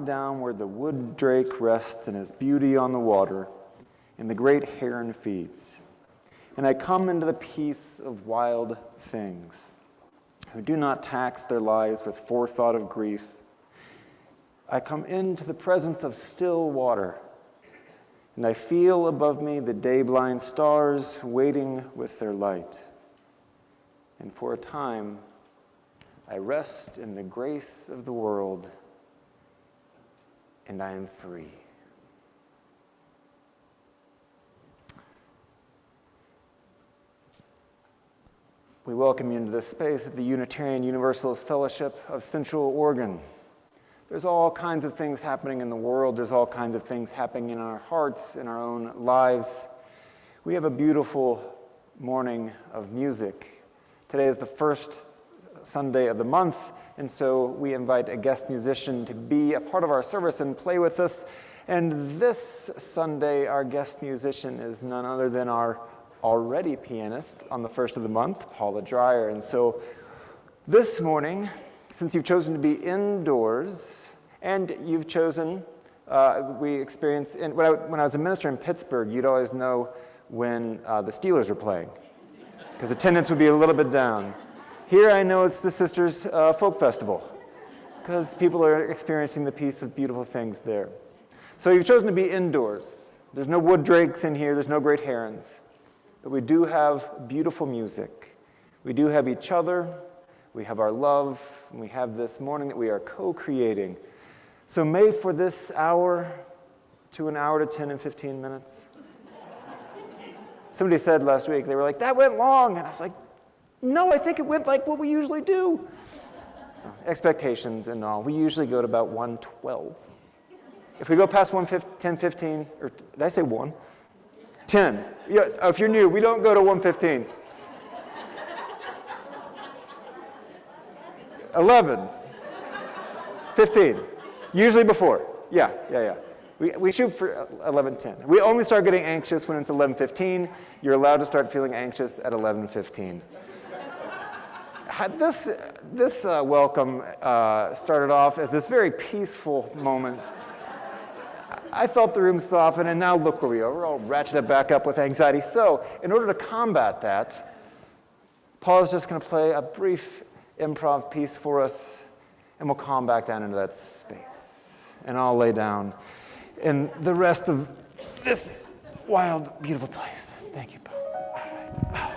down where the wood drake rests in his beauty on the water, and the great heron feeds. And I come into the peace of wild things, who do not tax their lives with forethought of grief. I come into the presence of still water, and I feel above me the day-blind stars waiting with their light. And for a time, I rest in the grace of the world, and I am free. We welcome you into this space at the Unitarian Universalist Fellowship of Central Oregon. There's all kinds of things happening in the world. There's all kinds of things happening in our hearts, in our own lives. We have a beautiful morning of music. Today is the first Sunday of the month, and so we invite a guest musician to be a part of our service and play with us. And this Sunday, our guest musician is none other than our already pianist on the first of the month, Paula Dreyer. And so this morning, since you've chosen to be indoors, and you've chosen, we experienced, when I was a minister in Pittsburgh, you'd always know when the Steelers were playing, because attendance would be a little bit down. Here I know it's the Sisters Folk Festival, because people are experiencing the peace of beautiful things there. So you've chosen to be indoors. There's no wood drakes in here, there's no great herons. But we do have beautiful music. We do have each other, we have our love, and we have this morning that we are co-creating. So may for this hour to an hour to 10 and 15 minutes. Somebody said last week, they were like, that went long. And I was like, no, I think it went like what we usually do. So expectations and all, we usually go to about 1:12. If we go past 10:15, or did I say 1? 10. Yeah, if you're new, we don't go to 1:15. 11. 15. Usually before. Yeah. We shoot for 11:10. We only start getting anxious when it's 11:15. You're allowed to start feeling anxious at 11:15. This welcome started off as this very peaceful moment. I felt the room soften, and now look where we are. We're all ratcheted back up with anxiety. So, in order to combat that, Paula's just going to play a brief improv piece for us, and we'll calm back down into that space. And I'll lay down in the rest of this wild, beautiful place. Thank you, Paula. All right.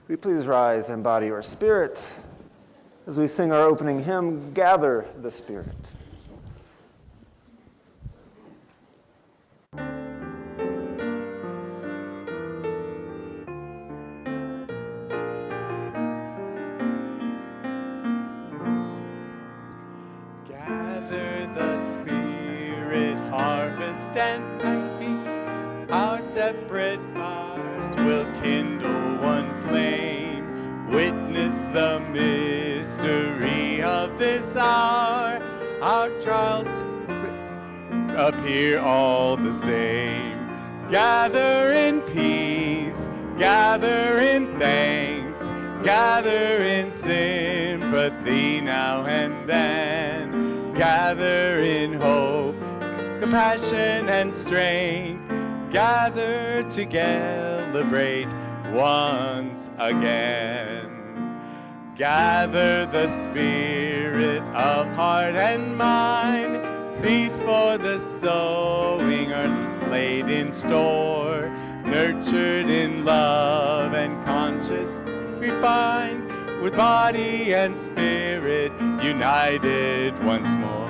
Will you please rise and embody your spirit as we sing our opening hymn, Gather the Spirit. Gather the Spirit, harvest and piping, our separate fires will kindle one flame. Witness the mystery of this hour. Our trials appear all the same. Gather in peace, gather in thanks, gather in sympathy now and then. Gather in hope, compassion and strength, gather to celebrate once again. Gather the spirit of heart and mind, seeds for the sowing are laid in store, nurtured in love and conscious refined, with body and spirit united once more.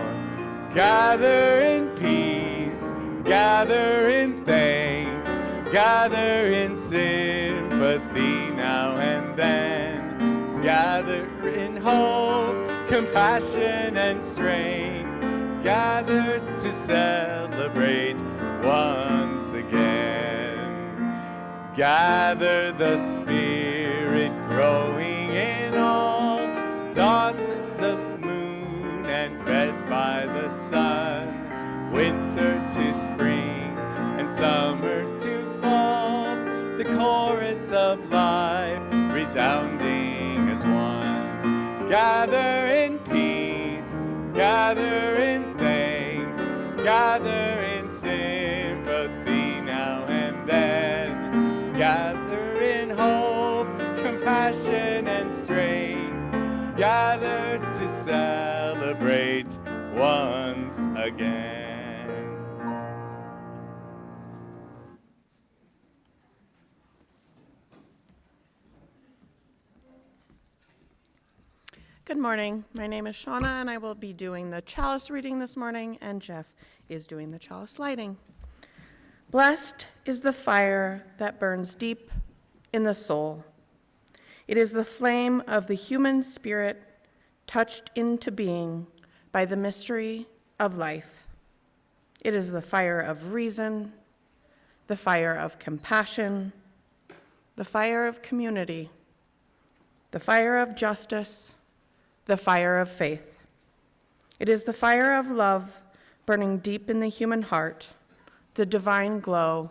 Gather in peace, gather in thanks, gather in sympathy now and then. Gather in hope, compassion and strength, gather to celebrate once again. Gather the spirit growing in all, dawn the moon and fed by the sun, winter to spring and summer to fall, the chorus of life resounding as one. Gather in peace, gather in thanks, gather in sympathy now and then. Gather in hope, compassion and strength, gather to celebrate once again. Good morning. My name is Shauna, and I will be doing the chalice reading this morning, and Jeff is doing the chalice lighting. Blessed is the fire that burns deep in the soul. It is the flame of the human spirit touched into being by the mystery of life. It is the fire of reason, the fire of compassion, the fire of community, the fire of justice, the fire of faith. It is the fire of love burning deep in the human heart, the divine glow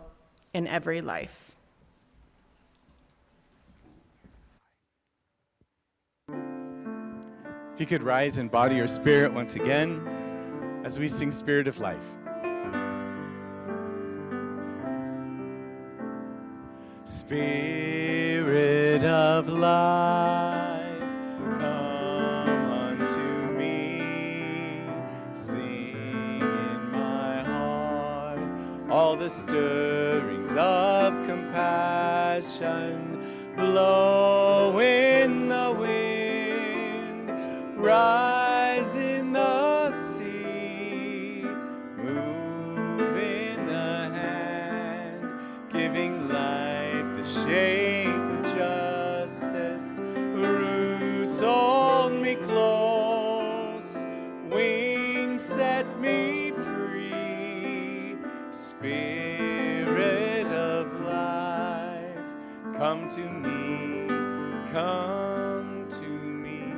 in every life. If you could rise in body or spirit once again as we sing Spirit of Life. Spirit of life, come unto me, sing in my heart all the stirrings of compassion, blow in the wind, rise in the sea, move in the hand, giving life the shape of justice, roots hold me close, wings set me free, Spirit of life, come to me, come to me.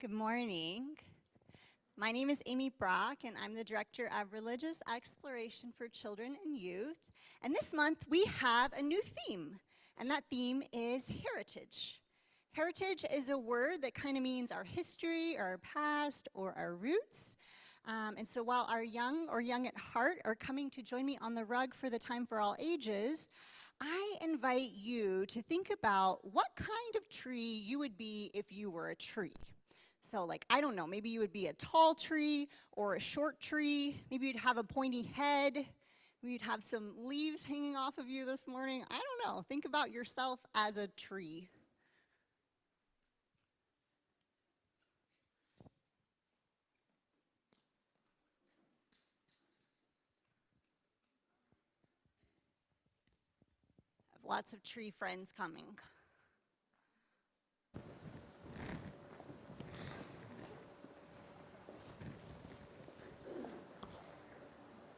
Good morning. My name is Amy Brock, and I'm the Director of Religious Exploration for Children and Youth. And this month, we have a new theme, and that theme is heritage. Heritage is a word that kind of means our history, or our past, or our roots. And so while our young or young at heart are coming to join me on the rug for the Time for All Ages, I invite you to think about what kind of tree you would be if you were a tree. So like, I don't know, maybe you would be a tall tree or a short tree. Maybe you'd have a pointy head. Maybe you'd have some leaves hanging off of you this morning. I don't know. Think about yourself as a tree. I have lots of tree friends coming.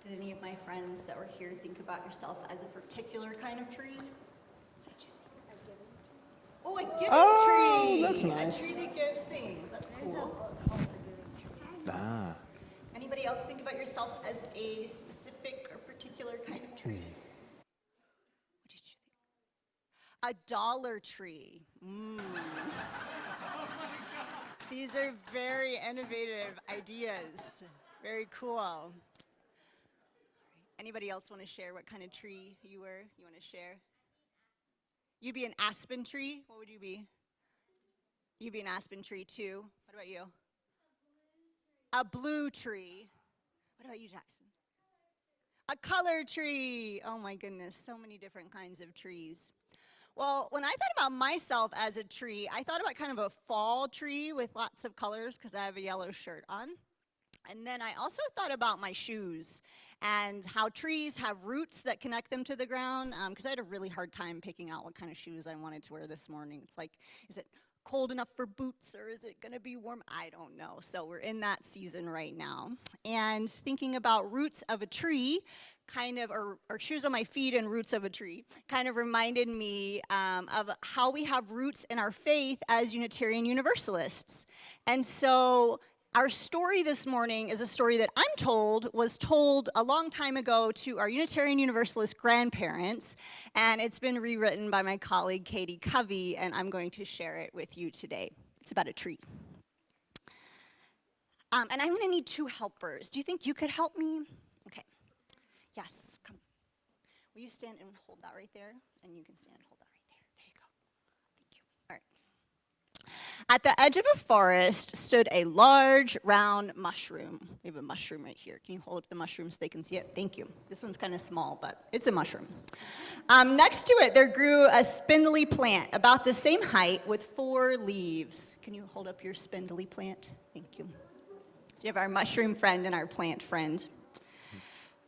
Did any of my friends that were here think about yourself as a particular kind of tree? Oh, a giving tree! That's nice. A tree that gives things. That's cool. Anybody else think about yourself as a specific or particular kind of tree? What did you think? A Dollar Tree. These are very innovative ideas. Very cool. Anybody else want to share what kind of tree you were? You want to share? You'd be an aspen tree? What would you be? You'd be an aspen tree too. What about you? A blue tree. What about you, Jackson? A color tree. Oh my goodness, so many different kinds of trees. Well, when I thought about myself as a tree, I thought about kind of a fall tree with lots of colors because I have a yellow shirt on. And then I also thought about my shoes and how trees have roots that connect them to the ground, because I had a really hard time picking out what kind of shoes I wanted to wear this morning. It's like, is it cold enough for boots or is it going to be warm? I don't know. So we're in that season right now. And thinking about roots of a tree, kind of, or shoes on my feet and roots of a tree, kind of reminded me of how we have roots in our faith as Unitarian Universalists. And so our story this morning is a story that I'm told was told a long time ago to our Unitarian Universalist grandparents, and it's been rewritten by my colleague Katie Covey, and I'm going to share it with you today. It's about a tree. And I'm going to need 2 helpers. Do you think you could help me? Okay. Yes, come. Will you stand and hold that right there? And you can stand and hold that right there. There you go. Thank you. All right. At the edge of a forest stood a large, round mushroom. We have a mushroom right here. Can you hold up the mushroom so they can see it? Thank you. This one's kind of small, but it's a mushroom. Next to it, there grew a spindly plant about the same height with 4 leaves. Can you hold up your spindly plant? Thank you. So you have our mushroom friend and our plant friend.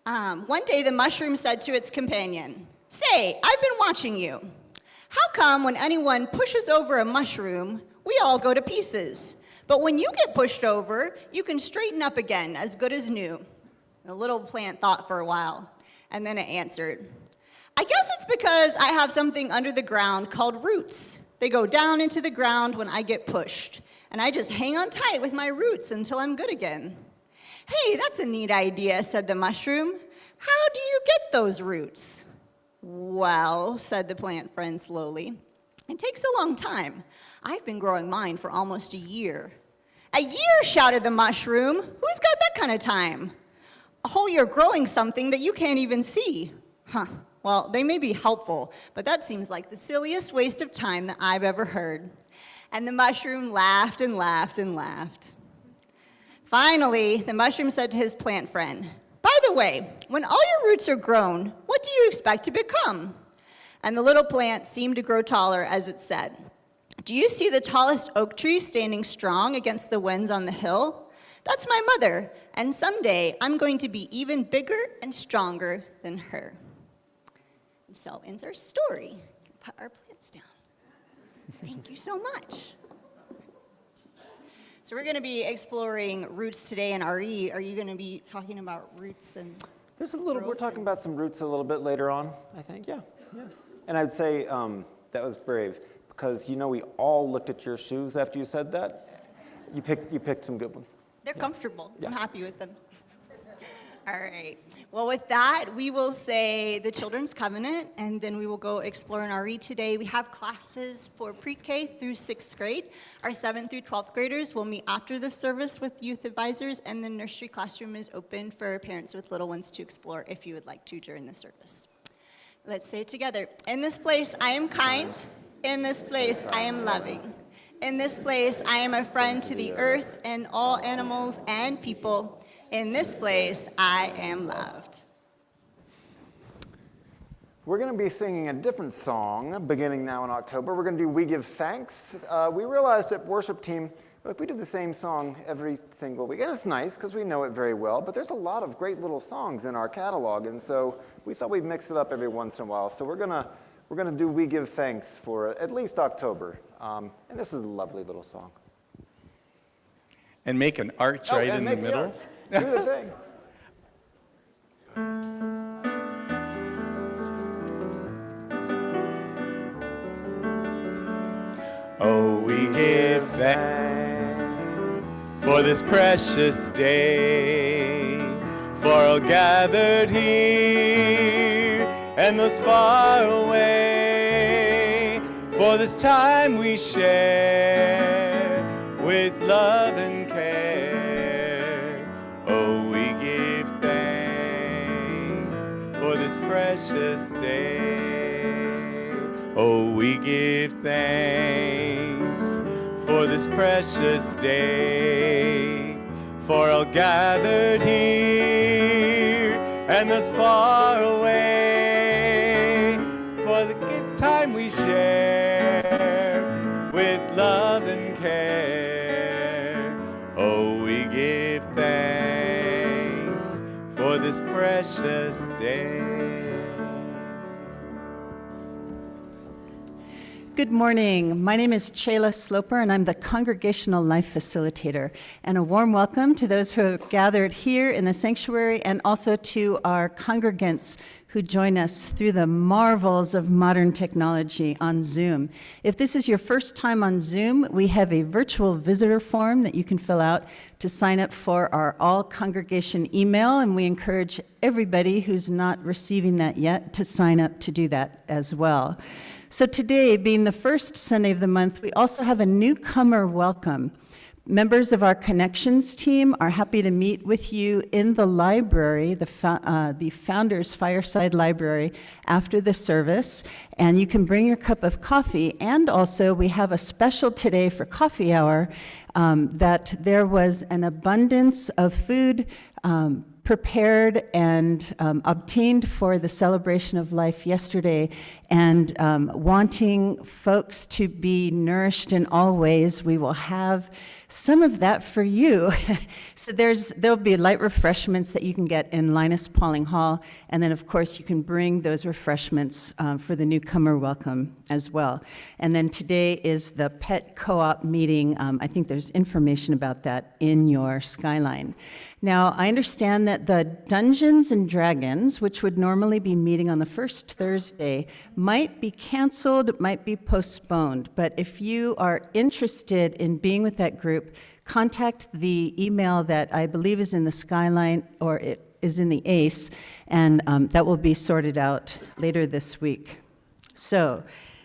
One day, the mushroom said to its companion, "Say, I've been watching you. How come when anyone pushes over a mushroom, we all go to pieces? But when you get pushed over, you can straighten up again, as good as new." The little plant thought for a while, and then it answered, "I guess it's because I have something under the ground called roots. They go down into the ground when I get pushed, and I just hang on tight with my roots until I'm good again." "Hey, that's a neat idea," said the mushroom. "How do you get those roots?" "Well," said the plant friend slowly, "it takes a long time. I've been growing mine for almost a year." "A year?" shouted the mushroom. "Who's got that kind of time?" "A whole year growing something that you can't even see." "Huh, well, they may be helpful, but that seems like the silliest waste of time that I've ever heard." And the mushroom laughed and laughed and laughed. Finally, the mushroom said to his plant friend, "By the way, when all your roots are grown, what do you expect to become?" And the little plant seemed to grow taller as it said, "Do you see the tallest oak tree standing strong against the winds on the hill? That's my mother, and someday I'm going to be even bigger and stronger than her." And so ends our story. We can put our plants down. Thank you so much. So we're going to be exploring roots today in RE. Are you going to be talking about roots and There's a little, we're talking about some roots a little bit later on, I think, yeah. And I'd say that was brave, because you know we all looked at your shoes after you said that. You picked some good ones. They're comfortable. Yeah. I'm happy with them. All right. Well, with that, we will say the Children's Covenant, and then we will go explore in RE today. We have classes for pre-K through 6th grade. Our 7th through 12th graders will meet after the service with youth advisors, and the nursery classroom is open for parents with little ones to explore if you would like to during the service. Let's say it together. In this place, I am kind. In this place, I am loving. In this place, I am a friend to the earth and all animals and people. In this place, I am loved. We're going to be singing a different song beginning now in October. We're going to do We Give Thanks. We realized at worship team, look, we do the same song every single week. And it's nice because we know it very well, but there's a lot of great little songs in our catalog. And so we thought we'd mix it up every once in a while. So we're going to do We Give Thanks for at least October. And this is a lovely little song. And make an arch right in the middle. Do the thing. Oh, we give thanks for this precious day, for all gathered here and those far away. for this time we share with love and care. Oh, we give thanks for this precious day. Oh, we give thanks for this precious day, for all gathered here and thus far away, for the good time we share with love and care. Oh, we give thanks for this precious day. Good morning. My name is Chayla Sloper, and I'm the Congregational Life Facilitator. And a warm welcome to those who have gathered here in the sanctuary, and also to our congregants who join us through the marvels of modern technology on Zoom. If this is your first time on Zoom, we have a virtual visitor form that you can fill out to sign up for our all-congregation email, and we encourage everybody who's not receiving that yet to sign up to do that as well. So today, being the first Sunday of the month, we also have a newcomer welcome. Members of our Connections team are happy to meet with you in the library, the Founders Fireside Library, after the service, and you can bring your cup of coffee. And also, we have a special today for coffee hour, that there was an abundance of food prepared and obtained for the celebration of life yesterday, and wanting folks to be nourished in all ways, we will have some of that for you. So there'll be light refreshments that you can get in Linus Pauling Hall, and then of course you can bring those refreshments for the newcomer welcome as well. And then today is the pet co-op meeting. I think there's information about that in your skyline. Now, I understand that the Dungeons and Dragons, which would normally be meeting on the first Thursday, might be canceled, might be postponed. But if you are interested in being with that group, contact the email that I believe is in the skyline, or it is in the ACE, and that will be sorted out later this week. So,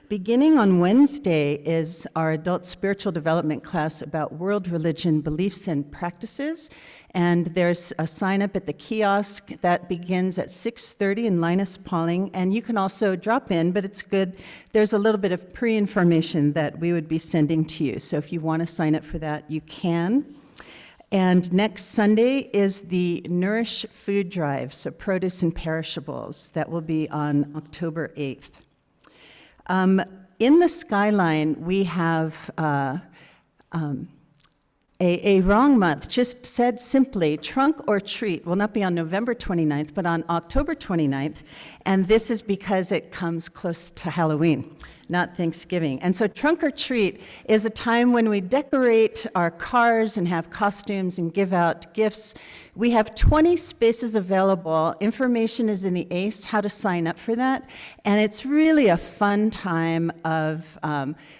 beginning on Wednesday is our adult spiritual development class about world religion beliefs and practices. And there's a sign up at the kiosk that begins at 6:30 in Linus Pauling. And you can also drop in, but it's good. There's a little bit of pre-information that we would be sending to you. So if you want to sign up for that, you can. And next Sunday is the Nourish Food Drive, so produce and perishables. That will be on October 8th. In the skyline, we have a wrong month, just said simply, Trunk or Treat will not be on November 29th, but on October 29th, and this is because it comes close to Halloween, not Thanksgiving. And so Trunk or Treat is a time when we decorate our cars and have costumes and give out gifts. We have 20 spaces available. Information is in the ACE, how to sign up for that. And it's really a fun time of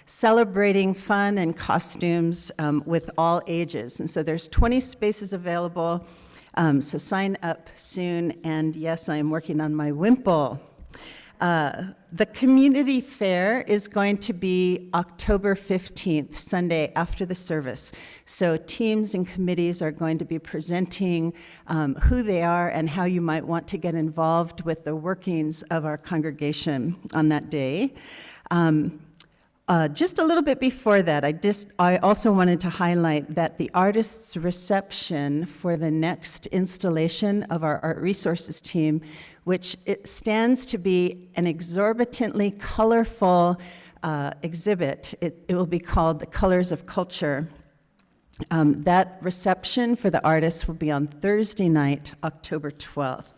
celebrating fun and costumes with all ages. And so there's 20 spaces available. So sign up soon. And yes, I am working on my wimple. The community fair is going to be October 15th, Sunday after the service. So teams and committees are going to be presenting who they are and how you might want to get involved with the workings of our congregation on that day. Just a little bit before that, I also wanted to highlight that the artists' reception for the next installation of our art resources team, which it stands to be an exorbitantly colorful exhibit. It will be called The Colors of Culture. That reception for the artists will be on Thursday night, October 12th.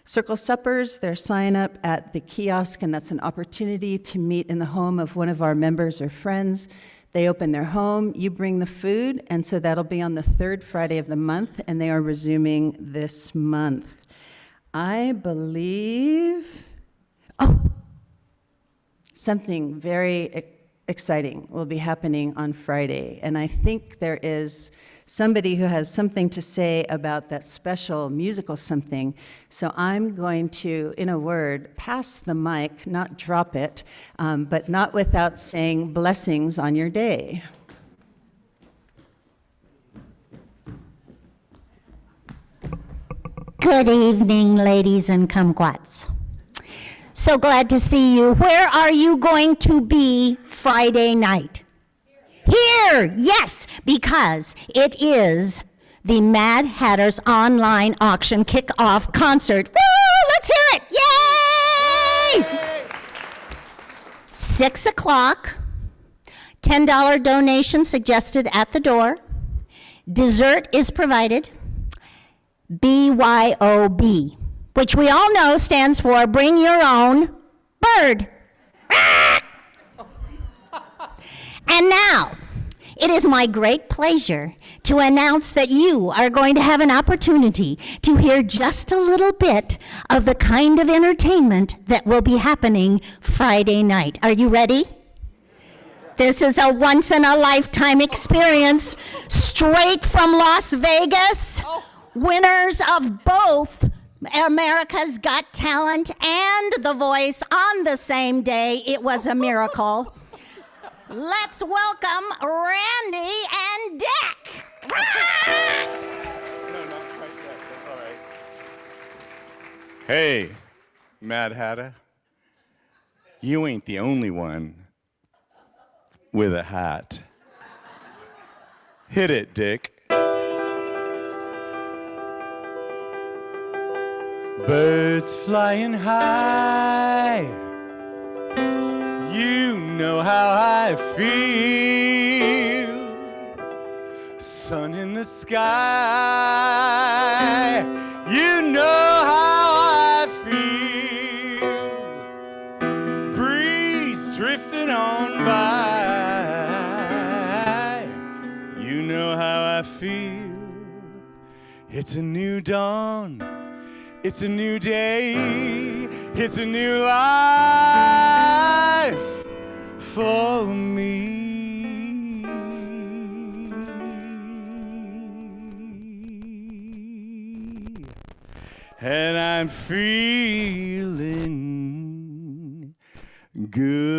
Circle suppers, their sign up at the kiosk, and that's an opportunity to meet in the home of one of our members or friends. They open their home, you bring the food, and so that'll be on the third Friday of the month, and they are resuming this month. I believe, something very exciting will be happening on Friday, and I think there is somebody who has something to say about that special musical something. So I'm going to, in a word, pass the mic, not drop it, but not without saying blessings on your day. Good evening, ladies and kumquats. So glad to see you. Where are you going to be Friday night? Here, yes, because it is the Mad Hatter's online auction kickoff concert. Woo! Let's hear it! Yay! 6 o'clock, $10 donation suggested at the door. Dessert is provided. BYOB, which we all know stands for Bring Your Own Bird. And now, it is my great pleasure to announce that you are going to have an opportunity to hear just a little bit of the kind of entertainment that will be happening Friday night. Are you ready? This is a once-in-a-lifetime experience straight from Las Vegas. Winners of both America's Got Talent and The Voice on the same day. It was a miracle. Let's welcome Randy and Dick. No, not quite yet. That's all right. Hey, Mad Hatter. You ain't the only one with a hat. Hit it, Dick. Birds flying high, you know how I feel. Sun in the sky, you know how I feel. Breeze drifting on by, you know how I feel. It's a new dawn. It's a new day, it's a new life for me. And I'm feeling good.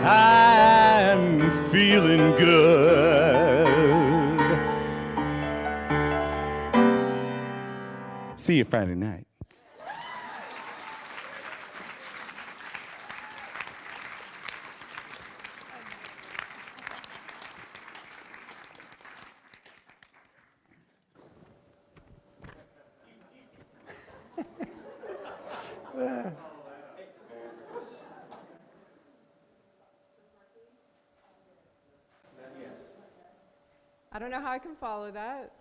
I'm feeling good. See you Friday night. I don't know how I can follow that.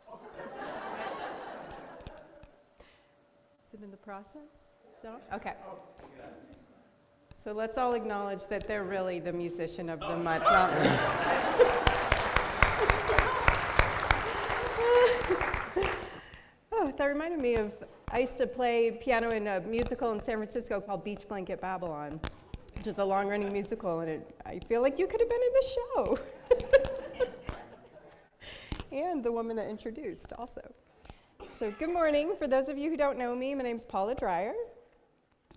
Is it in the process? Okay. So let's all acknowledge that they're really the musician of the month. Oh, that reminded me of, I used to play piano in a musical in San Francisco called Beach Blanket Babylon, which is a long-running musical, and I feel like you could have been in the show. And the woman that introduced also. So good morning. For those of you who don't know me, my name's Paula Dreyer.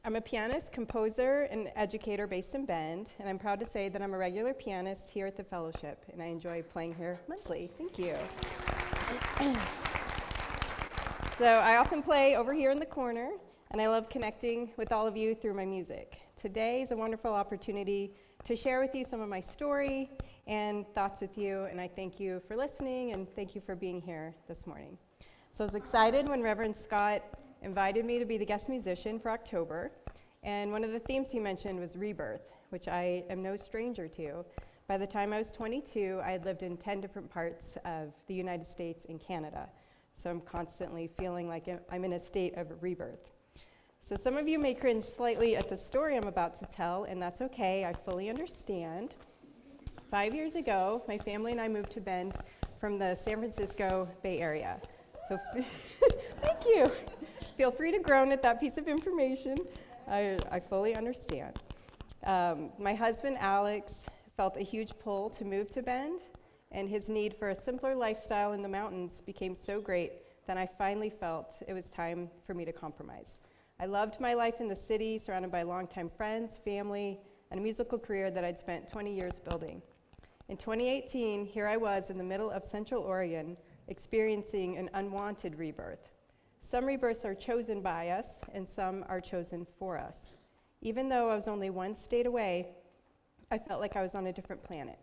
I'm a pianist, composer, and educator based in Bend, and I'm proud to say that I'm a regular pianist here at the Fellowship, and I enjoy playing here monthly. Thank you. So I often play over here in the corner, and I love connecting with all of you through my music. Today is a wonderful opportunity to share with you some of my story and thoughts with you, and I thank you for listening, and thank you for being here this morning. So I was excited when Reverend Scott invited me to be the guest musician for October, and one of the themes he mentioned was rebirth, which I am no stranger to. By the time I was 22, I had lived in 10 different parts of the United States and Canada, so I'm constantly feeling like I'm in a state of rebirth. So some of you may cringe slightly at the story I'm about to tell, and that's okay, I fully understand. 5 years ago, my family and I moved to Bend from the San Francisco Bay Area. So thank you. Feel free to groan at that piece of information. I fully understand. My husband, Alex, felt a huge pull to move to Bend, and his need for a simpler lifestyle in the mountains became so great that I finally felt it was time for me to compromise. I loved my life in the city, surrounded by longtime friends, family, and a musical career that I'd spent 20 years building. In 2018, here I was in the middle of Central Oregon, experiencing an unwanted rebirth. Some rebirths are chosen by us, and some are chosen for us. Even though I was only one state away, I felt like I was on a different planet.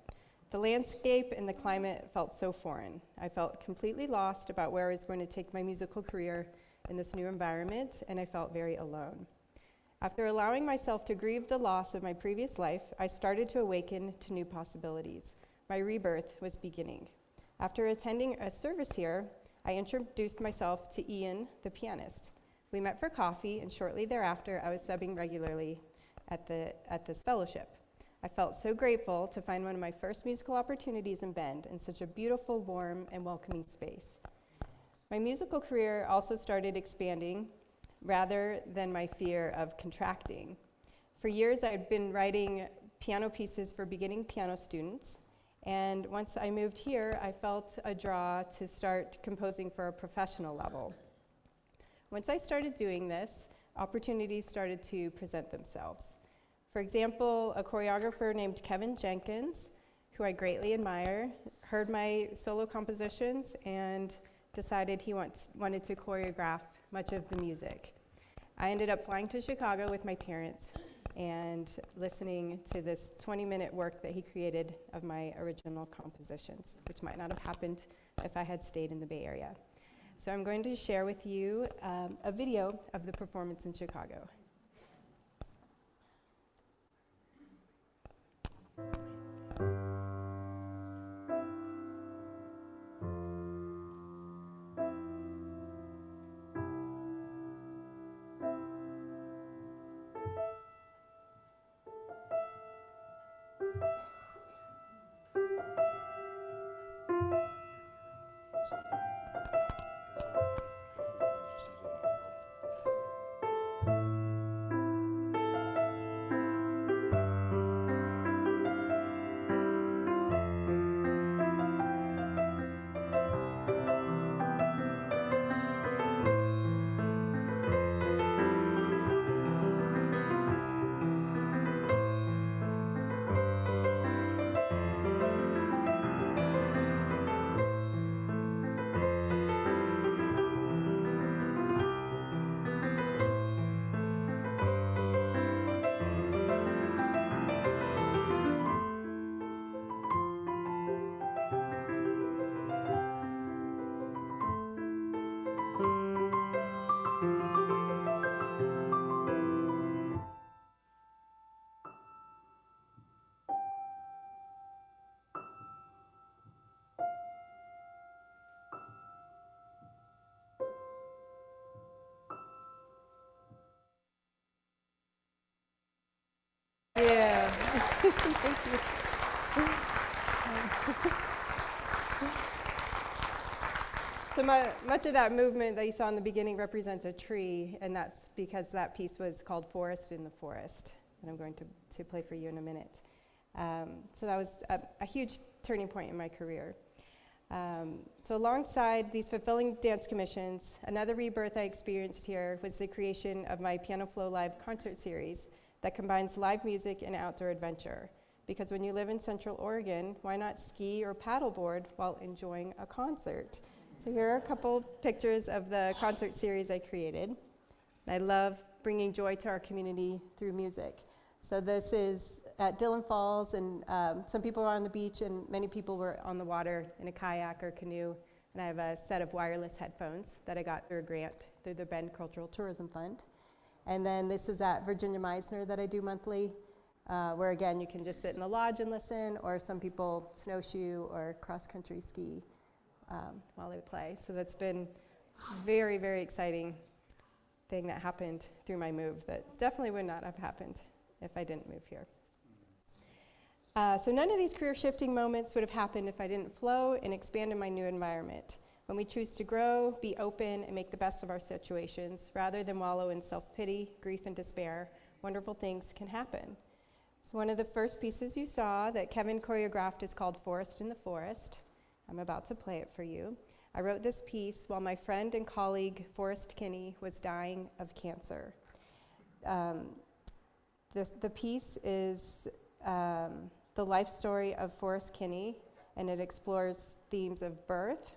The landscape and the climate felt so foreign. I felt completely lost about where I was going to take my musical career in this new environment, and I felt very alone. After allowing myself to grieve the loss of my previous life, I started to awaken to new possibilities. My rebirth was beginning. After attending a service here, I introduced myself to Ian, the pianist. We met for coffee, and shortly thereafter, I was subbing regularly at this fellowship. I felt so grateful to find one of my first musical opportunities in Bend in such a beautiful, warm, and welcoming space. My musical career also started expanding rather than my fear of contracting. For years, I'd been writing piano pieces for beginning piano students, and once I moved here, I felt a draw to start composing for a professional level. Once I started doing this, opportunities started to present themselves. For example, a choreographer named Kevin Jenkins, who I greatly admire, heard my solo compositions and decided he wanted to choreograph much of the music. I ended up flying to Chicago with my parents and listening to this 20-minute work that he created of my original compositions, which might not have happened if I had stayed in the Bay Area. So I'm going to share with you a video of the performance in Chicago. Yeah. Thank you. So much of that movement that you saw in the beginning represents a tree, and that's because that piece was called Forest in the Forest, that I'm going to play for you in a minute. So that was a huge turning point in my career. So alongside these fulfilling dance commissions, another rebirth I experienced here was the creation of my Piano Flow Live concert series that combines live music and outdoor adventure. Because when you live in Central Oregon, why not ski or paddleboard while enjoying a concert? So here are a couple pictures of the concert series I created. I love bringing joy to our community through music. So this is at Dillon Falls, and some people were on the beach, and many people were on the water in a kayak or canoe. And I have a set of wireless headphones that I got through a grant through the Bend Cultural Tourism Fund. And then this is at Virginia Meisner that I do monthly, where again, you can just sit in the lodge and listen, or some people snowshoe or cross-country ski while they play. So that's been a very, very exciting thing that happened through my move that definitely would not have happened if I didn't move here. So none of these career-shifting moments would have happened if I didn't flow and expand in my new environment. When we choose to grow, be open, and make the best of our situations, rather than wallow in self-pity, grief, and despair, wonderful things can happen. One of the first pieces you saw that Kevin choreographed is called Forest in the Forest. I'm about to play it for you. I wrote this piece while my friend and colleague Forrest Kinney was dying of cancer. The piece is the life story of Forrest Kinney, and it explores themes of birth.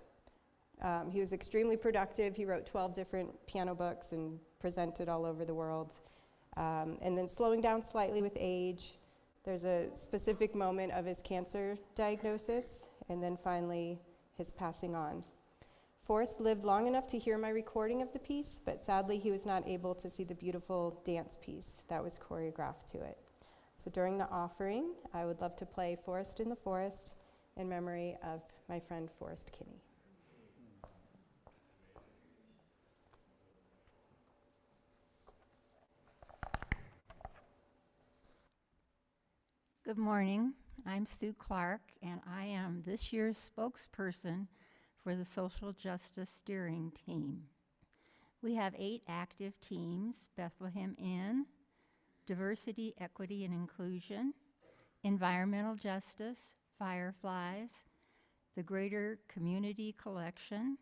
He was extremely productive. He wrote 12 different piano books and presented all over the world. And then slowing down slightly with age. There's a specific moment of his cancer diagnosis, and then finally his passing on. Forrest lived long enough to hear my recording of the piece, but sadly he was not able to see the beautiful dance piece that was choreographed to it. So during the offering, I would love to play Forest in the Forest in memory of my friend Forrest Kinney. Good morning. I'm Sue Clark, and I am this year's spokesperson for the Social Justice Steering Team. We have 8 active teams: Bethlehem Inn, Diversity, Equity, and Inclusion, Environmental Justice, Fireflies, the Greater Community Collection,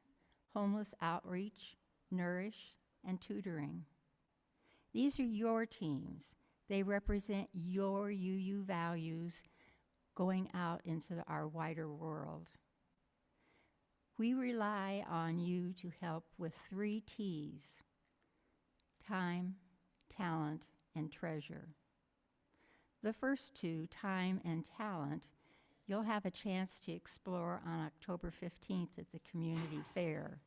Homeless Outreach, Nourish, and Tutoring. These are your teams. They represent your UU values going out into our wider world. We rely on you to help with 3 T's: time, talent, and treasure. The first 2, time and talent, you'll have a chance to explore on October 15th at the community fair.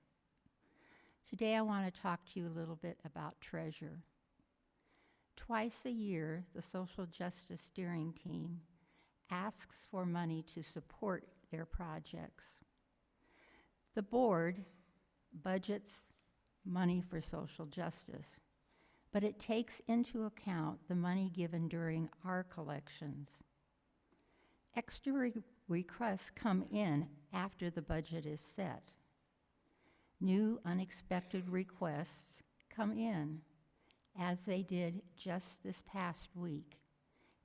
Today I want to talk to you a little bit about treasure. Twice a year, the Social Justice Steering Team asks for money to support their projects. The board budgets money for social justice, but it takes into account the money given during our collections. Extra requests come in after the budget is set. New unexpected requests come in, as they did just this past week,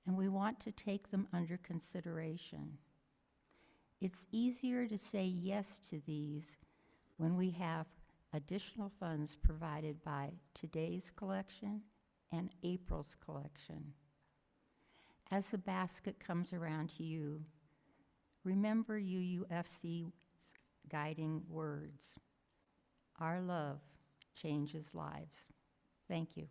and we want to take them under consideration. It's easier to say yes to these when we have additional funds provided by today's collection and April's collection. As the basket comes around to you, remember UUFC's guiding words: our love changes lives. Thank you.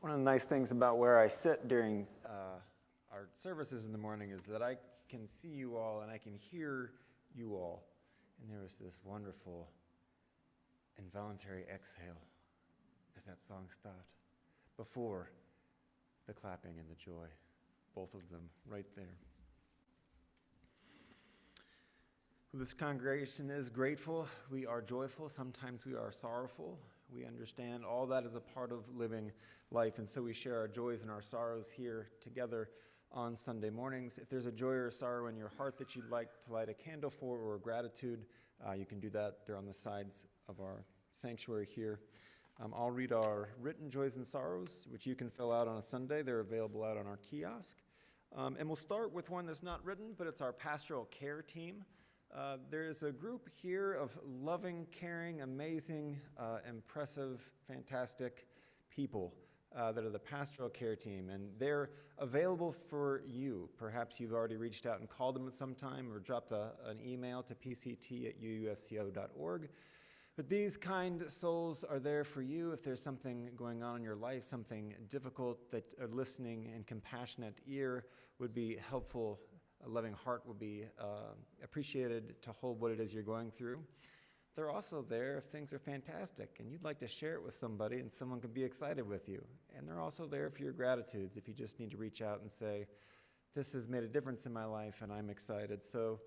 One of the nice things about where I sit during our services in the morning is that I can see you all and I can hear you all. And there was this wonderful involuntary exhale as that song stopped before the clapping and the joy, both of them right there. This congregation is grateful. We are joyful. Sometimes we are sorrowful. We understand all that is a part of living life, and so we share our joys and our sorrows here together on Sunday mornings. If there's a joy or a sorrow in your heart that you'd like to light a candle for or a gratitude, you can do that. They're on the sides of our sanctuary here. I'll read our written joys and sorrows, which you can fill out on a Sunday. They're available out on our kiosk. And we'll start with one that's not written, but it's our pastoral care team. There is a group here of loving, caring, amazing, impressive, fantastic people that are the pastoral care team, and they're available for you. Perhaps you've already reached out and called them at some time or dropped an email to pct@uufco.org. But these kind souls are there for you if there's something going on in your life, something difficult, that a listening and compassionate ear would be helpful. A loving heart will be appreciated to hold what it is you're going through. They're also there if things are fantastic and you'd like to share it with somebody and someone can be excited with you. And they're also there for your gratitudes if you just need to reach out and say, this has made a difference in my life and I'm excited. So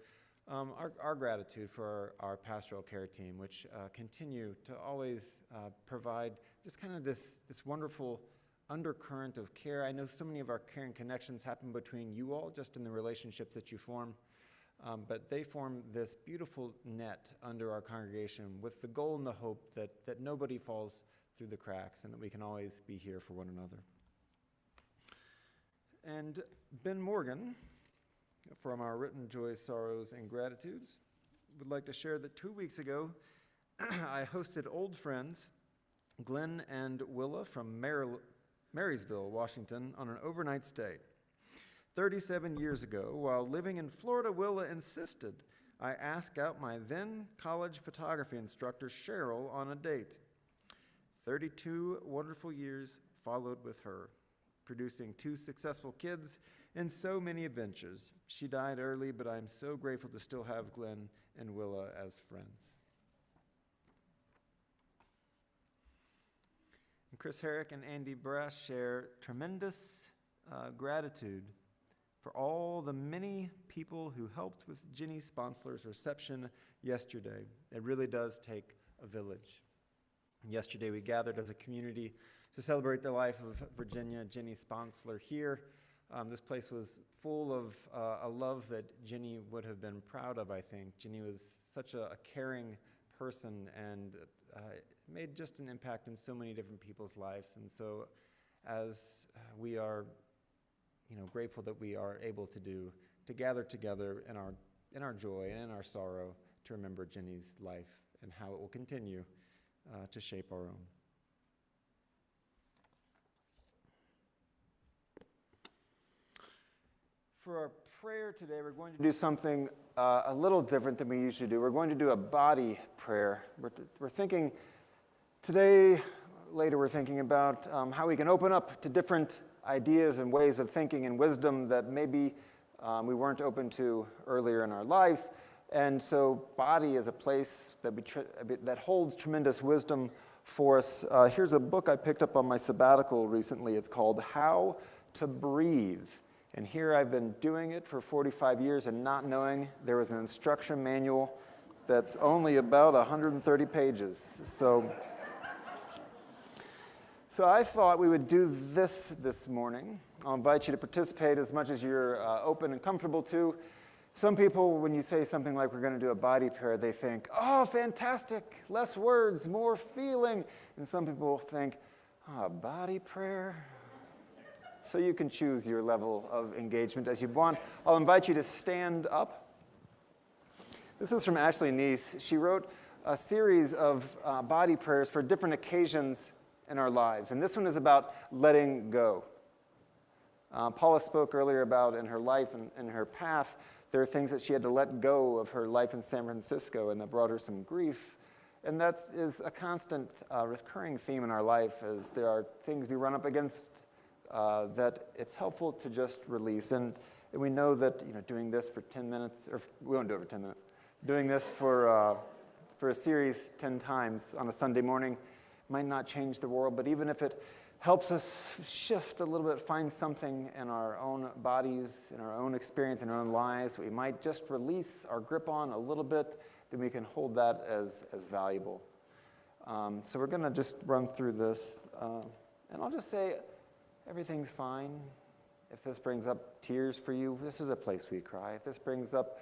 our gratitude for our pastoral care team, which continue to always provide just kind of this wonderful undercurrent of care. I know so many of our caring connections happen between you all, just in the relationships that you form, but they form this beautiful net under our congregation with the goal and the hope that nobody falls through the cracks and that we can always be here for one another. And Ben Morgan, from our written joys, sorrows, and gratitudes, would like to share that 2 weeks ago, I hosted old friends, Glenn and Willa from Marysville, Washington, on an overnight stay. 37 years ago, while living in Florida, Willa insisted I ask out my then college photography instructor, Cheryl, on a date. 32 wonderful years followed with her, producing 2 successful kids and so many adventures. She died early, but I'm so grateful to still have Glenn and Willa as friends. And Chris Herrick and Andy Brass share tremendous gratitude for all the many people who helped with Ginny Sponsler's reception yesterday. It really does take a village. Yesterday we gathered as a community to celebrate the life of Virginia Ginny Sponsler here. This place was full of a love that Ginny would have been proud of, I think. Ginny was such a caring person and made just an impact in so many different people's lives. And so as we are grateful that we are able to gather together in our joy and in our sorrow to remember Ginny's life and how it will continue to shape our own. For our prayer today, we're going to do something a little different than we usually do. We're going to do a body prayer. We're thinking today, later we're thinking about how we can open up to different ideas and ways of thinking and wisdom that maybe we weren't open to earlier in our lives. And so body is a place that holds tremendous wisdom for us. Here's a book I picked up on my sabbatical recently. It's called How to Breathe. And here I've been doing it for 45 years and not knowing there was an instruction manual that's only about 130 pages. So I thought we would do this morning. I'll invite you to participate as much as you're open and comfortable to. Some people, when you say something like we're going to do a body prayer, they think, oh, fantastic, less words, more feeling. And some people think, oh, a body prayer? So you can choose your level of engagement as you want. I'll invite you to stand up. This is from Ashley Neese. She wrote a series of body prayers for different occasions in our lives. And this one is about letting go. Paula spoke earlier about in her life and in her path, there are things that she had to let go of her life in San Francisco and that brought her some grief. And that is a constant recurring theme in our life, as there are things we run up against that it's helpful to just release. And we know that doing this for 10 minutes, or we won't do it for 10 minutes, doing this for a series 10 times on a Sunday morning might not change the world, but even if it helps us shift a little bit, find something in our own bodies, in our own experience, in our own lives, we might just release our grip on a little bit, then we can hold that as valuable. So we're going to just run through this, and I'll just say everything's fine. If this brings up tears for you, this is a place we cry. If this brings up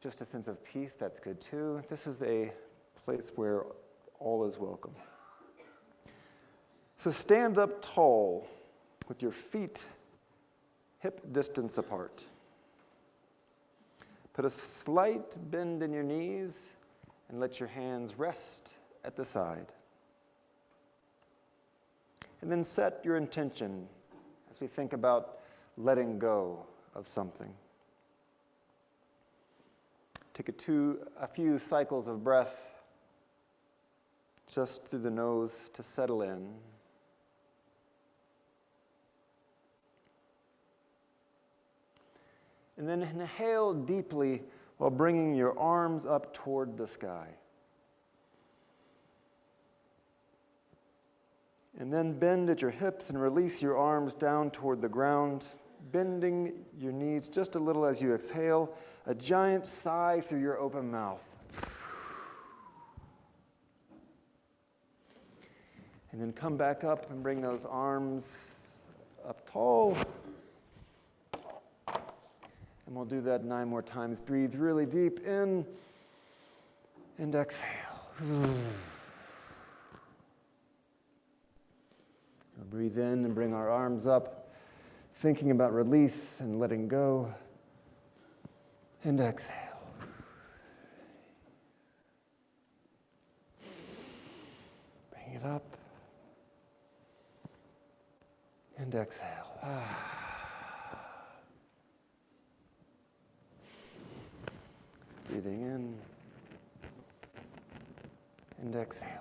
just a sense of peace, that's good too. This is a place where all is welcome. So stand up tall with your feet hip distance apart. Put a slight bend in your knees and let your hands rest at the side. And then set your intention as we think about letting go of something. Take a few cycles of breath just through the nose to settle in. And then inhale deeply while bringing your arms up toward the sky. And then bend at your hips and release your arms down toward the ground, bending your knees just a little as you exhale, a giant sigh through your open mouth. And then come back up and bring those arms up tall. And we'll do that 9 more times. Breathe really deep in and exhale. We'll breathe in and bring our arms up, thinking about release and letting go. And exhale. Bring it up. And exhale. Breathing in and exhaling.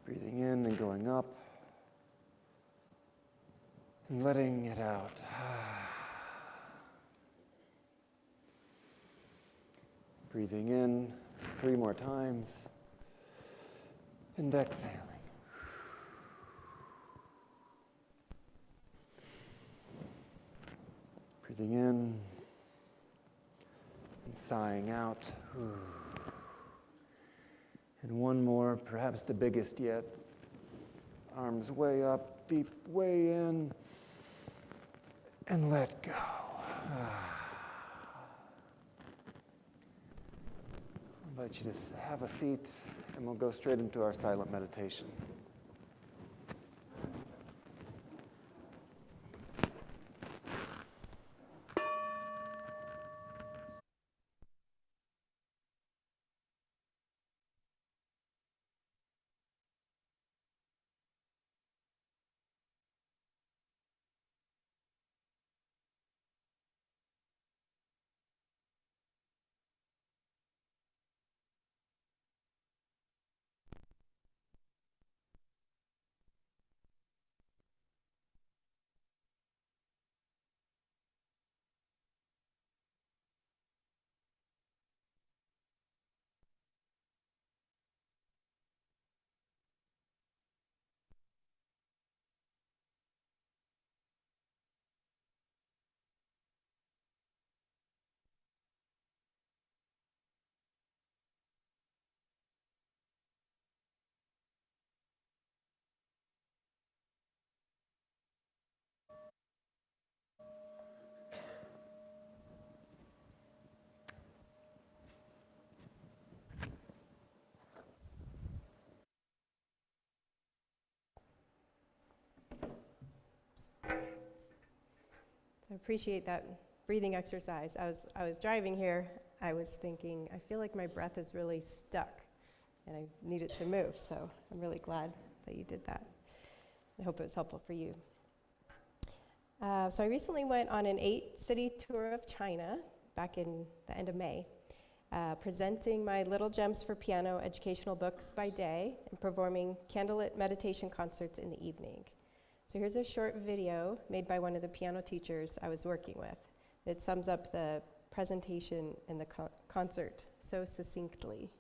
Breathing in and going up and letting it out. Breathing in 3 more times and exhaling. Breathing in and sighing out. And 1 more, perhaps the biggest yet. Arms way up, deep, way in, and let go. I'll invite you to have a seat, and we'll go straight into our silent meditation. I appreciate that breathing exercise. I was driving here, I was thinking, I feel like my breath is really stuck and I need it to move, so I'm really glad that you did that. I hope it was helpful for you. So I recently went on an 8-city tour of China, back in the end of May, presenting my Little Gems for Piano educational books by day and performing candlelit meditation concerts in the evening. So here's a short video made by one of the piano teachers I was working with. It sums up the presentation and the concert so succinctly.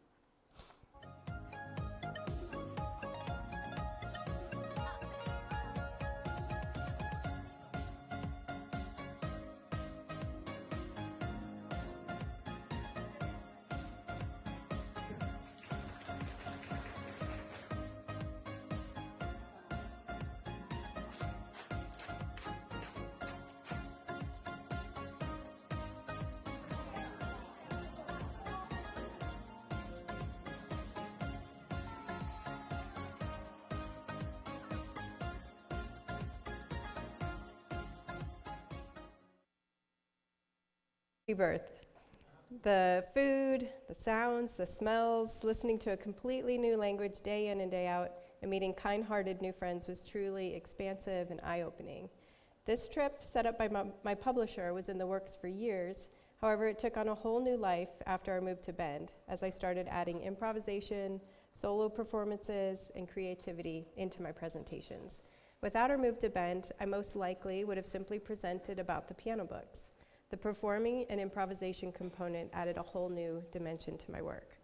Rebirth. The food, the sounds, the smells, listening to a completely new language day in and day out, and meeting kind-hearted new friends was truly expansive and eye-opening. This trip, set up by my publisher, was in the works for years. However, it took on a whole new life after I moved to Bend, as I started adding improvisation, solo performances, and creativity into my presentations. Without our move to Bend, I most likely would have simply presented about the piano books. The performing and improvisation component added a whole new dimension to my work.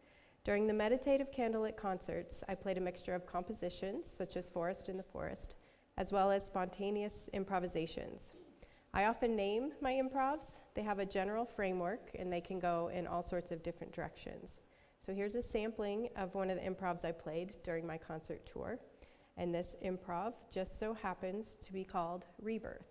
During the meditative candlelit concerts, I played a mixture of compositions, such as Forest in the Forest, as well as spontaneous improvisations. I often name my improvs. They have a general framework, and they can go in all sorts of different directions. So here's a sampling of one of the improvs I played during my concert tour, and this improv just so happens to be called Rebirth.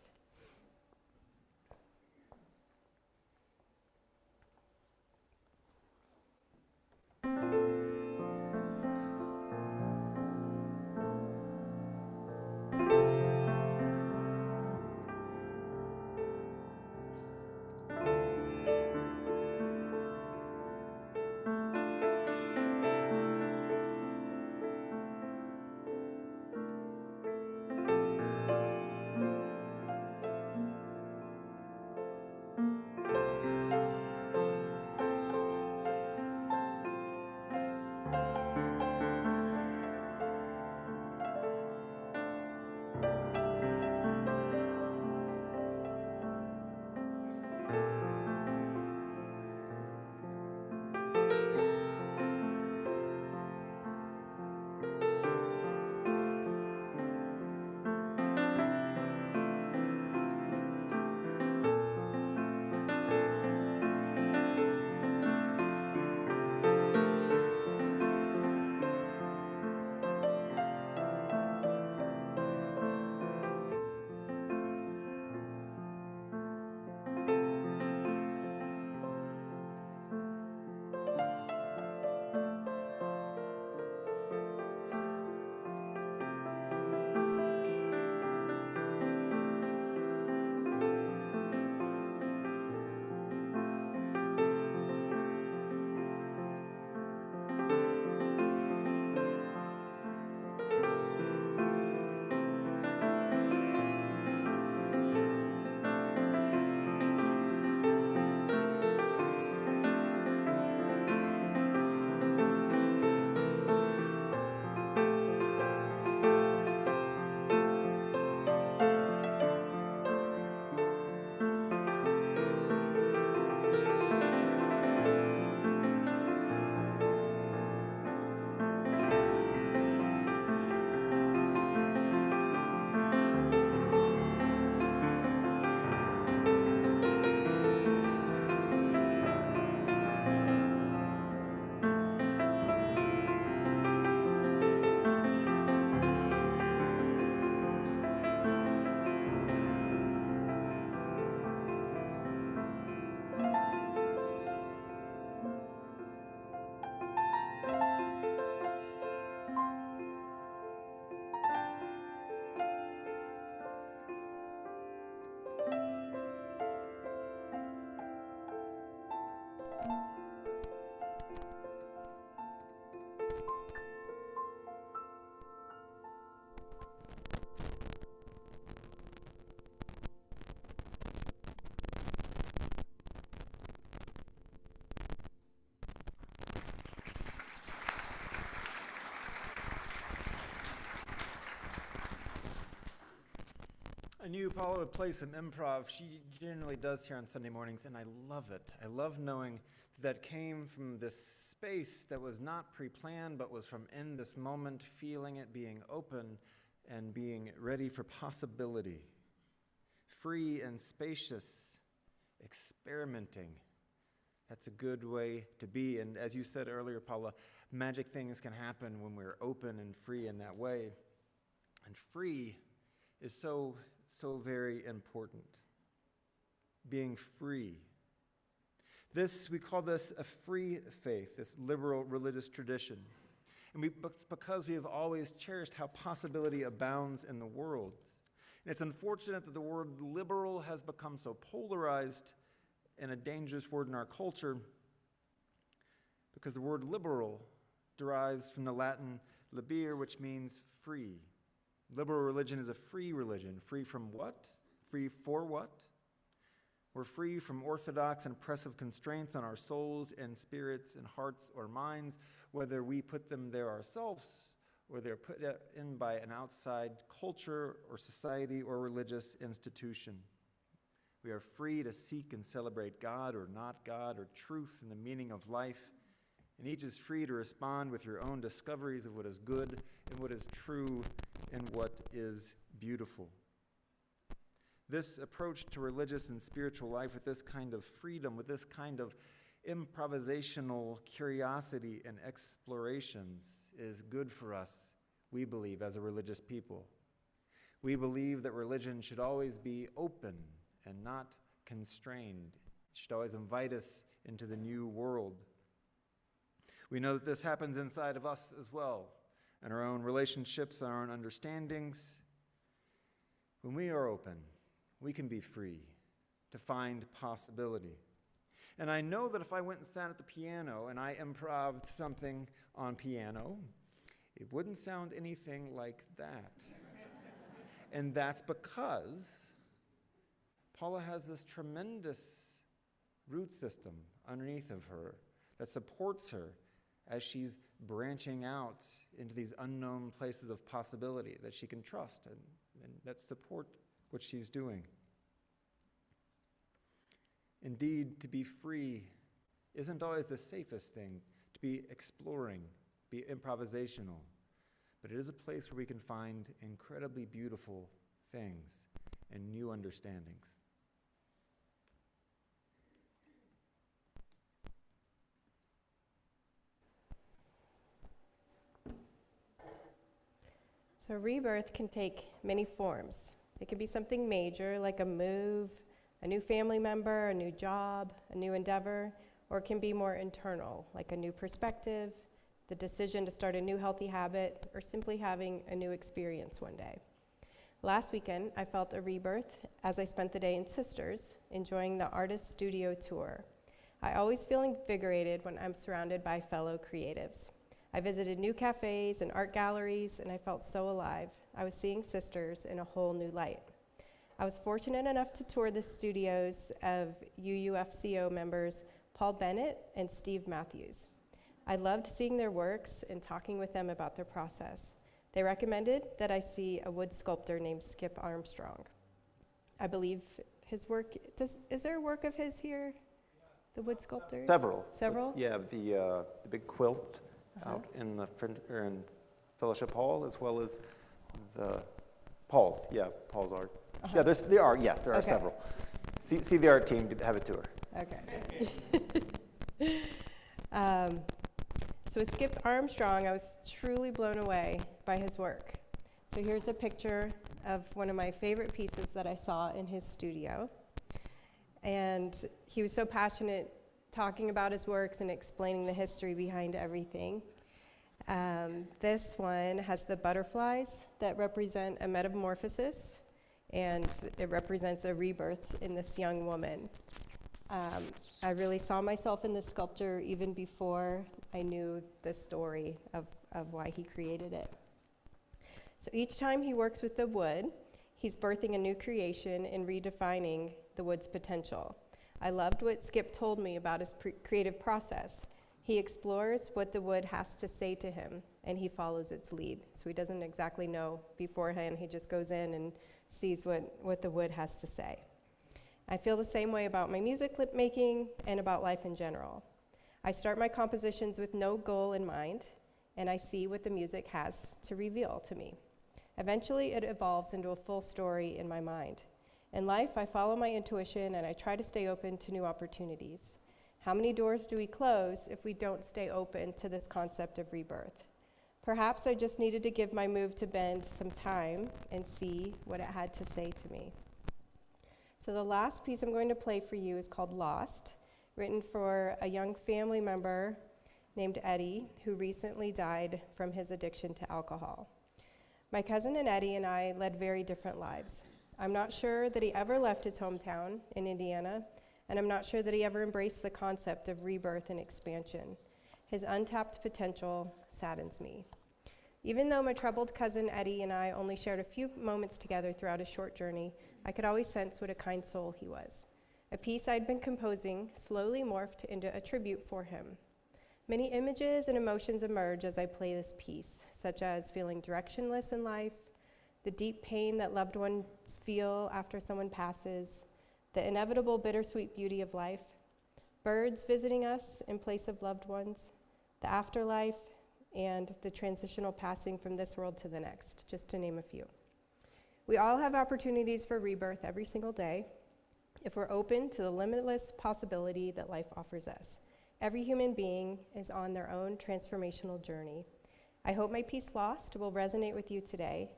knew Paula would play some improv. She generally does here on Sunday mornings, and I love it. I love knowing that came from this space that was not pre-planned, but was from in this moment, feeling it, being open, and being ready for possibility. Free and spacious, experimenting. That's a good way to be. And as you said earlier, Paula, magic things can happen when we're open and free in that way. And free is so very important. Being free. We call this a free faith, this liberal religious tradition. And it's because we have always cherished how possibility abounds in the world. And it's unfortunate that the word liberal has become so polarized and a dangerous word in our culture, because the word liberal derives from the Latin libere, which means free. Liberal religion is a free religion. Free from what? Free for what? We're free from orthodox and oppressive constraints on our souls and spirits and hearts or minds, whether we put them there ourselves or they're put in by an outside culture or society or religious institution. We are free to seek and celebrate God or not God, or truth and the meaning of life. And each is free to respond with your own discoveries of what is good and what is true and what is beautiful. This approach to religious and spiritual life with this kind of freedom, with this kind of improvisational curiosity and explorations is good for us, we believe, as a religious people. We believe that religion should always be open and not constrained. It should always invite us into the new world. We know that this happens inside of us as well, in our own relationships and our own understandings. When we are open, we can be free to find possibility. And I know that if I went and sat at the piano and I improv'd something on piano, it wouldn't sound anything like that. And that's because Paula has this tremendous root system underneath of her that supports her as she's branching out into these unknown places of possibility that she can trust and that support what she's doing. Indeed, to be free isn't always the safest thing, to be exploring, be improvisational, but it is a place where we can find incredibly beautiful things and new understandings. So rebirth can take many forms. It can be something major, like a move, a new family member, a new job, a new endeavor, or it can be more internal, like a new perspective, the decision to start a new healthy habit, or simply having a new experience one day. Last weekend, I felt a rebirth as I spent the day in Sisters, enjoying the artist studio tour. I always feel invigorated when I'm surrounded by fellow creatives. I visited new cafes and art galleries, and I felt so alive. I was seeing Sisters in a whole new light. I was fortunate enough to tour the studios of UUFCO members Paul Bennett and Steve Matthews. I loved seeing their works and talking with them about their process. They recommended that I see a wood sculptor named Skip Armstrong. I believe his work, is there a work of his here? The wood sculptor? Several. Several? Yeah, the big quilt out in the in Fellowship Hall, as well as the Paul's art. Yeah, there are Okay. several. See the art team have a tour. Okay. So with Skip Armstrong, I was truly blown away by his work. So here's a picture of one of my favorite pieces that I saw in his studio. And he was so passionate talking about his works and explaining the history behind everything. This one has the butterflies that represent a metamorphosis, and it represents a rebirth in this young woman. I really saw myself in this sculpture even before I knew the story of why he created it. So each time he works with the wood, he's birthing a new creation and redefining the wood's potential. I loved what Skip told me about his creative process. He explores what the wood has to say to him, and he follows its lead. So he doesn't exactly know beforehand. He just goes in and sees what the wood has to say. I feel the same way about my music making and about life in general. I start my compositions with no goal in mind, and I see what the music has to reveal to me. Eventually, it evolves into a full story in my mind. In life, I follow my intuition, and I try to stay open to new opportunities. How many doors do we close if we don't stay open to this concept of rebirth? Perhaps I just needed to give my move to Bend some time and see what it had to say to me. So the last piece I'm going to play for you is called Lost, written for a young family member named Eddie, who recently died from his addiction to alcohol. My cousin and Eddie and I led very different lives. I'm not sure that he ever left his hometown in Indiana, and I'm not sure that he ever embraced the concept of rebirth and expansion. His untapped potential saddens me. Even though my troubled cousin Eddie and I only shared a few moments together throughout his short journey, I could always sense what a kind soul he was. A piece I'd been composing slowly morphed into a tribute for him. Many images and emotions emerge as I play this piece, such as feeling directionless in life, the deep pain that loved ones feel after someone passes, the inevitable bittersweet beauty of life, birds visiting us in place of loved ones, the afterlife, and the transitional passing from this world to the next, just to name a few. We all have opportunities for rebirth every single day if we're open to the limitless possibility that life offers us. Every human being is on their own transformational journey. I hope my piece Lost will resonate with you today.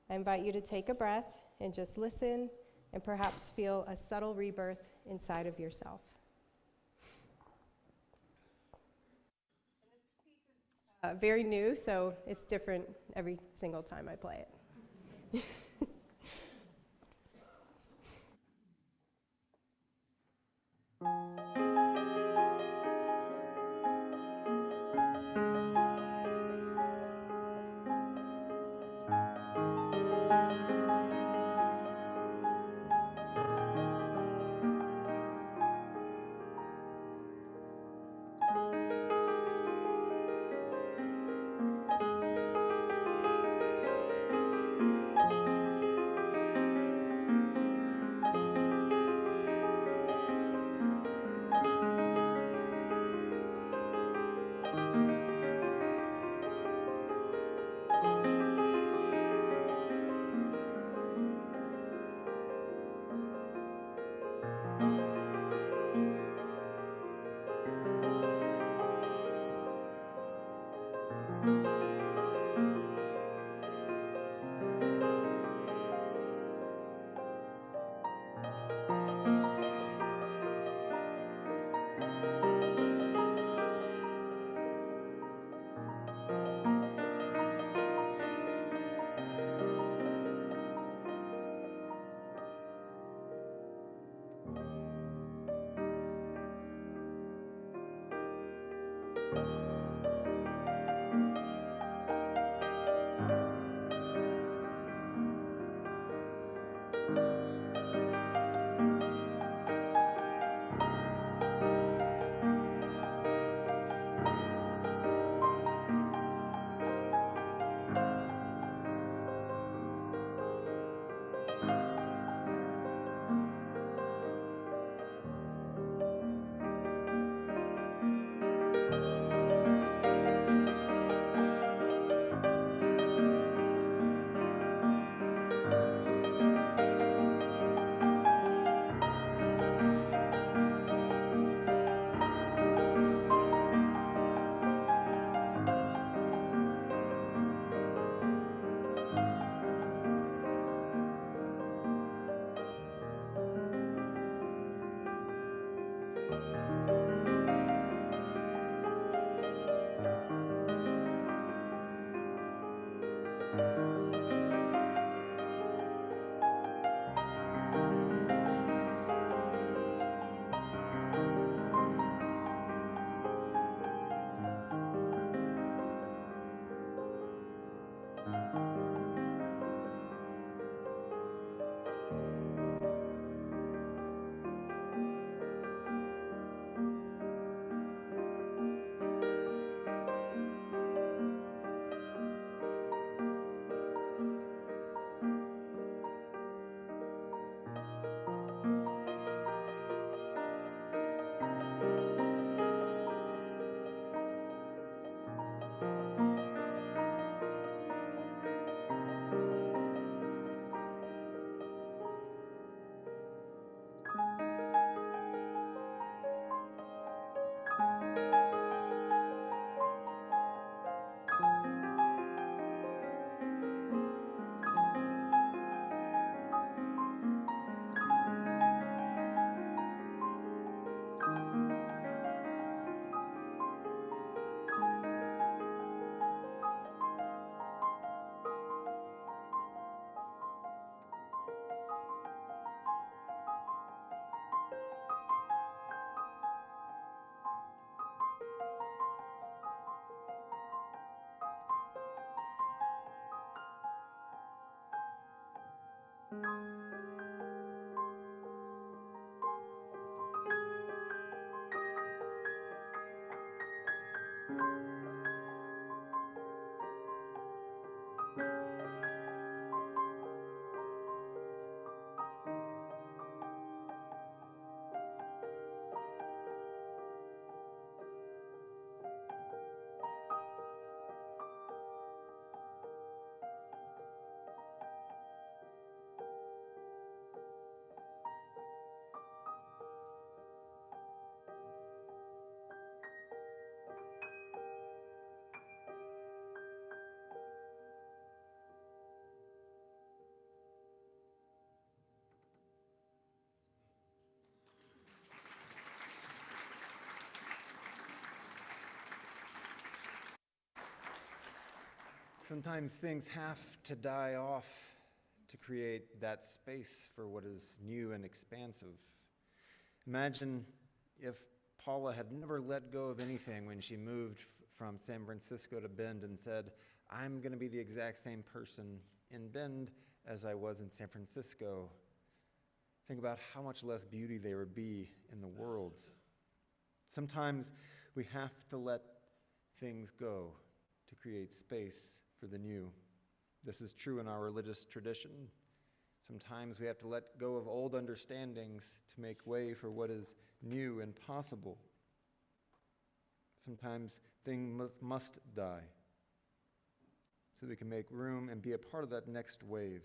I invite you to take a breath and just listen and perhaps feel a subtle rebirth inside of yourself. Very new, so it's different every single time I play it. Sometimes things have to die off to create that space for what is new and expansive. Imagine if Paula had never let go of anything when she moved from San Francisco to Bend and said, I'm going to be the exact same person in Bend as I was in San Francisco. Think about how much less beauty there would be in the world. Sometimes we have to let things go to create space for the new. This is true in our religious tradition. Sometimes we have to let go of old understandings to make way for what is new and possible. Sometimes things must die so we can make room and be a part of that next wave.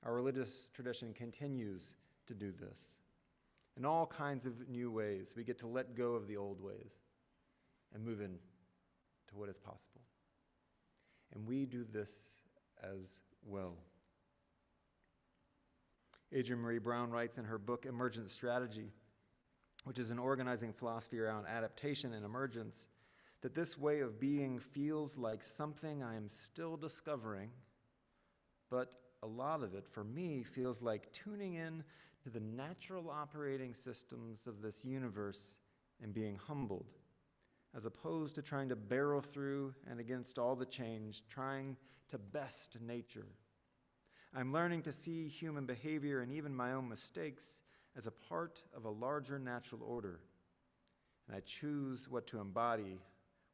Our religious tradition continues to do this. In all kinds of new ways, we get to let go of the old ways and move into what is possible. And we do this as well. Adrienne Marie Brown writes in her book, Emergent Strategy, which is an organizing philosophy around adaptation and emergence, that this way of being feels like something I am still discovering, but a lot of it, for me, feels like tuning in to the natural operating systems of this universe and being humbled, as opposed to trying to barrel through and against all the change, trying to best nature. I'm learning to see human behavior and even my own mistakes as a part of a larger natural order. And I choose what to embody,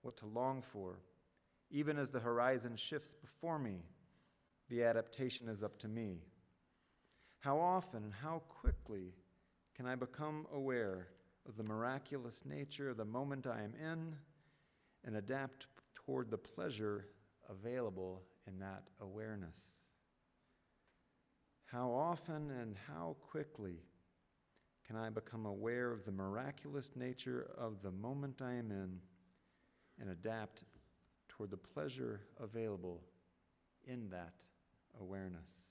what to long for. Even as the horizon shifts before me, the adaptation is up to me. How often and how quickly can I become aware of the miraculous nature of the moment I am in and adapt toward the pleasure available in that awareness? How often and how quickly can I become aware of the miraculous nature of the moment I am in and adapt toward the pleasure available in that awareness?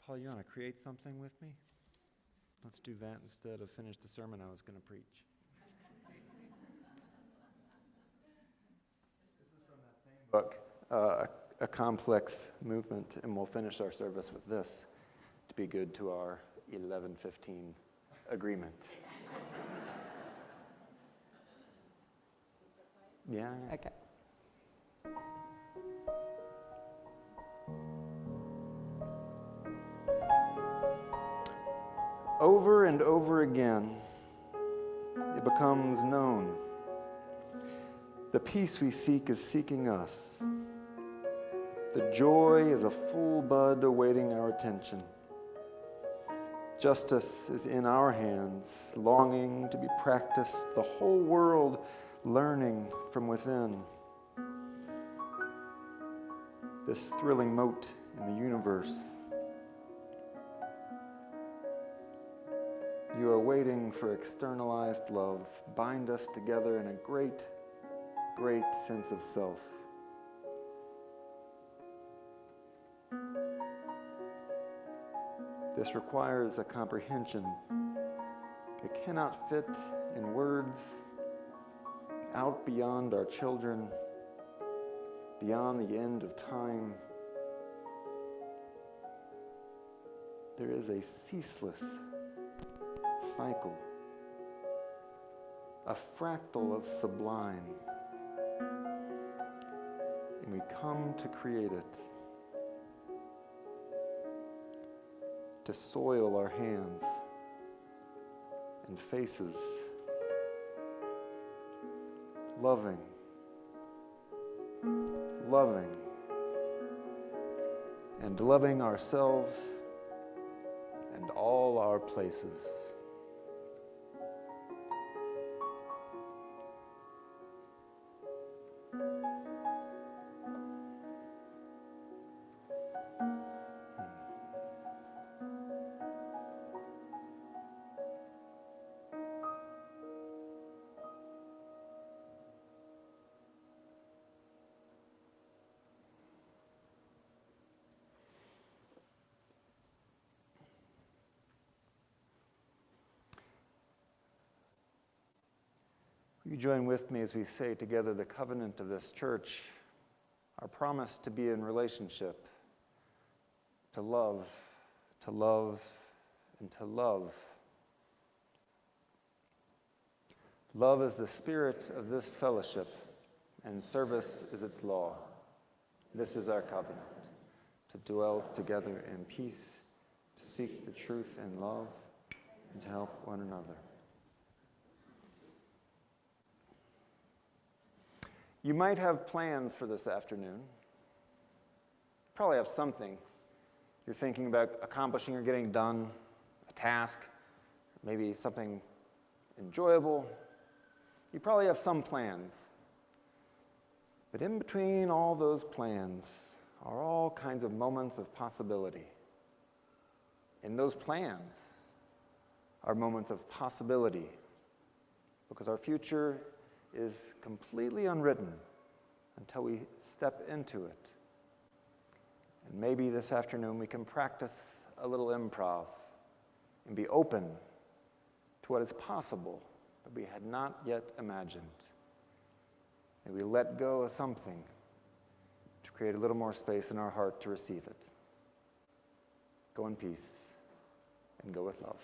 Paul, you want to create something with me? Let's do that instead of finish the sermon I was going to preach. This is from that same book, A Complex Movement, and we'll finish our service with this to be good to our 11:15 agreement. Yeah. Okay. Over and over again, it becomes known. The peace we seek is seeking us. The joy is a full bud awaiting our attention. Justice is in our hands, longing to be practiced, the whole world learning from within. This thrilling mote in the universe. You are waiting for externalized love. Bind us together in a great, great sense of self. This requires a comprehension. It cannot fit in words, out beyond our children, beyond the end of time. There is a ceaseless cycle, a fractal of sublime. and we come to create it, to soil our hands and faces, loving, and loving ourselves and all our places. Will you join with me as we say together the covenant of this church, our promise to be in relationship, to love, and to love. Love is the spirit of this fellowship, and service is its law. This is our covenant, to dwell together in peace, to seek the truth in love, and to help one another. You might have plans for this afternoon. Probably have something you're thinking about accomplishing or getting done, a task, maybe something enjoyable. You probably have some plans. But in between all those plans are all kinds of moments of possibility. And those plans are moments of possibility because our future is completely unwritten until we step into it. And maybe this afternoon we can practice a little improv and be open to what is possible that we had not yet imagined. May we let go of something to create a little more space in our heart to receive it. Go in peace and go with love.